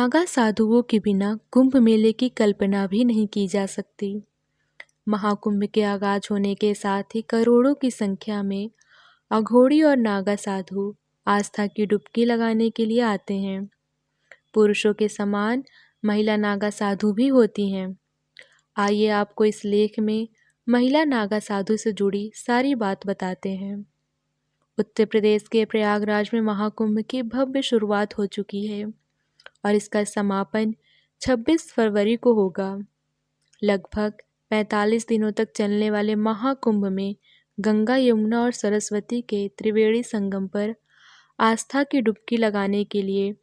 नागा साधुओं के बिना कुंभ मेले की कल्पना भी नहीं की जा सकती। महाकुंभ के आगाज होने के साथ ही करोड़ों की संख्या में अघोरी और नागा साधु आस्था की डुबकी लगाने के लिए आते हैं। पुरुषों के समान महिला नागा साधु भी होती हैं। आइए आपको इस लेख में महिला नागा साधु से जुड़ी सारी बात बताते हैं। उत्तर प्रदेश के प्रयागराज में महाकुंभ की भव्य शुरुआत हो चुकी है और इसका समापन 26 फरवरी को होगा। लगभग 45 दिनों तक चलने वाले महाकुंभ में गंगा, यमुना और सरस्वती के त्रिवेणी संगम पर आस्था की डुबकी लगाने के लिए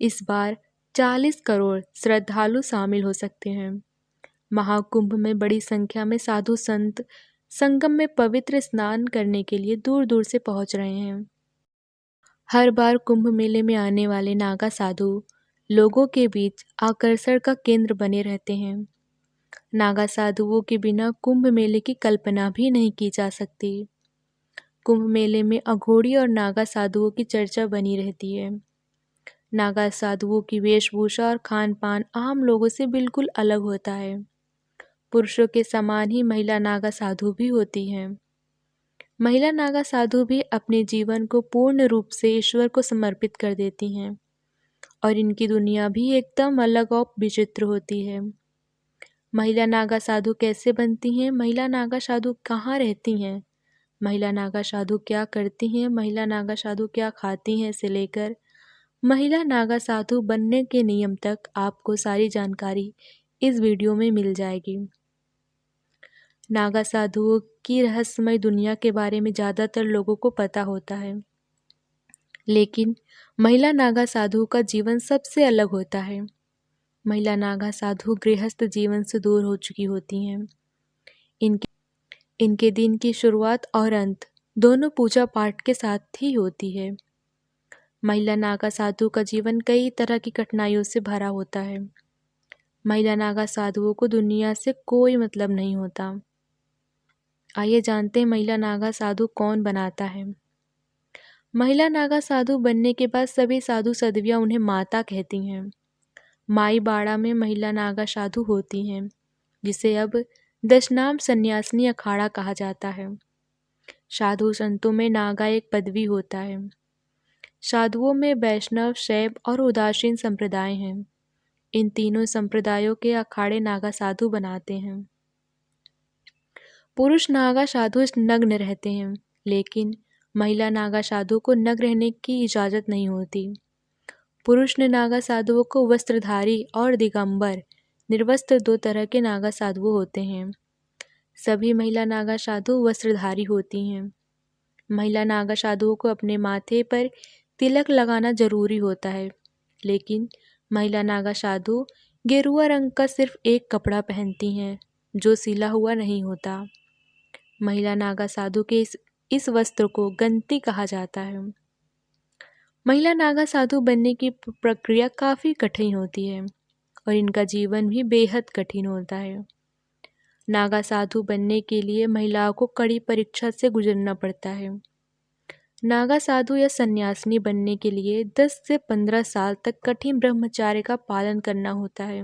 इस बार 40 करोड़ श्रद्धालु शामिल हो सकते हैं। महाकुंभ में बड़ी संख्या में साधु संत संगम में पवित्र स्नान करने के लिए दूर दूर से पहुंच रहे हैं। हर बार कुंभ मेले में आने वाले नागा साधु लोगों के बीच आकर्षण का केंद्र बने रहते हैं। नागा साधुओं के बिना कुंभ मेले की कल्पना भी नहीं की जा सकती। कुंभ मेले में अघोरी और नागा साधुओं की चर्चा बनी रहती है। नागा साधुओं की वेशभूषा और खान पान आम लोगों से बिल्कुल अलग होता है। पुरुषों के समान ही महिला नागा साधु भी होती हैं। महिला नागा साधु भी अपने जीवन को पूर्ण रूप से ईश्वर को समर्पित कर देती हैं और इनकी दुनिया भी एकदम अलग और विचित्र होती है। महिला नागा साधु कैसे बनती हैं? महिला नागा साधु कहाँ रहती हैं? महिला नागा साधु क्या करती हैं? महिला नागा साधु क्या खाती हैं से लेकर महिला नागा साधु बनने के नियम तक आपको सारी जानकारी इस वीडियो में मिल जाएगी। नागा साधुओं की रहस्यमय दुनिया के बारे में ज़्यादातर लोगों को पता होता है, लेकिन महिला नागा साधु का जीवन सबसे अलग होता है। महिला नागा साधु गृहस्थ जीवन से दूर हो चुकी होती हैं। इनके दिन की शुरुआत और अंत दोनों पूजा पाठ के साथ ही होती है। महिला नागा साधु का जीवन कई तरह की कठिनाइयों से भरा होता है। महिला नागा साधुओं को दुनिया से कोई मतलब नहीं होता। आइए जानते हैं महिला नागा साधु कौन बनाता है। महिला नागा साधु बनने के बाद सभी साधु साध्वियाँ उन्हें माता कहती हैं। माई बाड़ा में महिला नागा साधु होती हैं, जिसे अब दशनाम सन्यासिनी अखाड़ा कहा जाता है। साधु संतों में नागा एक पदवी होता है। साधुओं में वैष्णव, शैव और उदासीन संप्रदाय हैं। इन तीनों संप्रदायों के अखाड़े नागा साधु बनाते हैं। पुरुष नागा साधु नग्न रहते हैं, लेकिन महिला नागा साधु को नग्न रहने की इजाज़त नहीं होती। पुरुष नागा साधुओं को वस्त्रधारी और दिगंबर निर्वस्त्र दो तरह के नागा साधु होते हैं। सभी महिला नागा साधु वस्त्रधारी होती हैं। महिला नागा साधुओं को अपने माथे पर तिलक लगाना जरूरी होता है, लेकिन महिला नागा साधु गेरुआ रंग का सिर्फ एक कपड़ा पहनती हैं, जो सिला हुआ नहीं होता। महिला नागा साधु के इस वस्त्र को गंती कहा जाता है। महिला नागा साधु बनने की प्रक्रिया काफ़ी कठिन होती है और इनका जीवन भी बेहद कठिन होता है। नागा साधु बनने के लिए महिलाओं को कड़ी परीक्षा से गुजरना पड़ता है। नागा साधु या सन्यासिनी बनने के लिए 10 से 15 साल तक कठिन ब्रह्मचर्य का पालन करना होता है।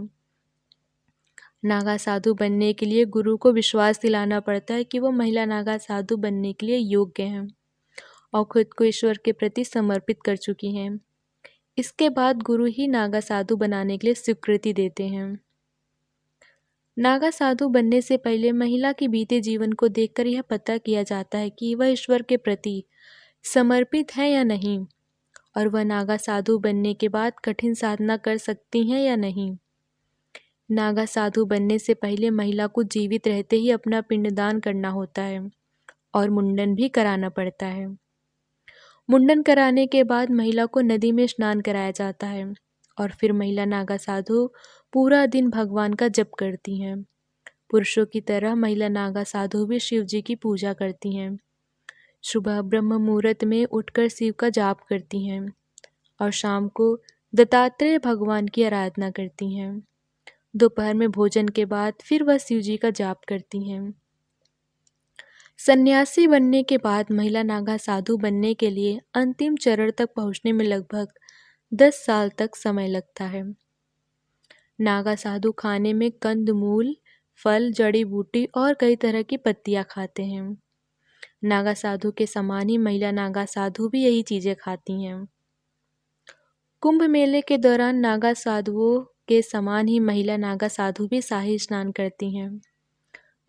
नागा साधु बनने के लिए गुरु को विश्वास दिलाना पड़ता है कि वो महिला नागा साधु बनने के लिए योग्य हैं और खुद को ईश्वर के प्रति समर्पित कर चुकी हैं। इसके बाद गुरु ही नागा साधु बनाने के लिए स्वीकृति देते हैं। नागा साधु बनने से पहले महिला के बीते जीवन को देखकर यह पता किया जाता है कि वह ईश्वर के प्रति समर्पित है या नहीं, और वह नागा साधु बनने के बाद कठिन साधना कर सकती हैं या नहीं। नागा साधु बनने से पहले महिला को जीवित रहते ही अपना पिंडदान करना होता है और मुंडन भी कराना पड़ता है। मुंडन कराने के बाद महिला को नदी में स्नान कराया जाता है और फिर महिला नागा साधु पूरा दिन भगवान का जप करती हैं। पुरुषों की तरह महिला नागा साधु भी शिव जी की पूजा करती हैं। सुबह ब्रह्म मुहूर्त में उठकर शिव का जाप करती हैं और शाम को दत्तात्रेय भगवान की आराधना करती हैं। दोपहर में भोजन के बाद फिर वह शिव जी का जाप करती हैं। सन्यासी बनने के बाद महिला नागा साधु बनने के लिए अंतिम चरण तक पहुंचने में लगभग 10 साल तक समय लगता है। नागा साधु खाने में कंदमूल, फल, जड़ी बूटी और कई तरह की पत्तियां खाते हैं। नागा साधु के समान ही महिला नागा साधु भी यही चीजें खाती हैं। कुंभ मेले के दौरान नागा साधुओं के समान ही महिला नागा साधु भी शाही स्नान करती हैं।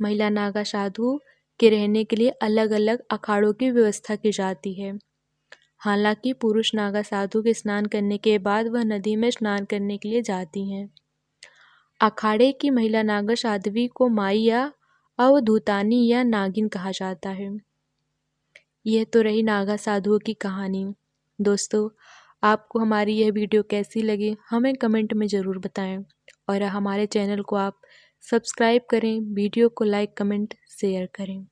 महिला नागा साधु के रहने के लिए अलग अलग अखाड़ों की व्यवस्था की जाती है। हालांकि पुरुष नागा साधु के स्नान करने के बाद वह नदी में स्नान करने के लिए जाती हैं। अखाड़े की महिला नागा साध्वी को माई या अवधूतानी या नागिन कहा जाता है। यह तो रही नागा साधुओं की कहानी। दोस्तों, आपको हमारी यह वीडियो कैसी लगी हमें कमेंट में ज़रूर बताएं और हमारे चैनल को आप सब्सक्राइब करें, वीडियो को लाइक, कमेंट, शेयर करें।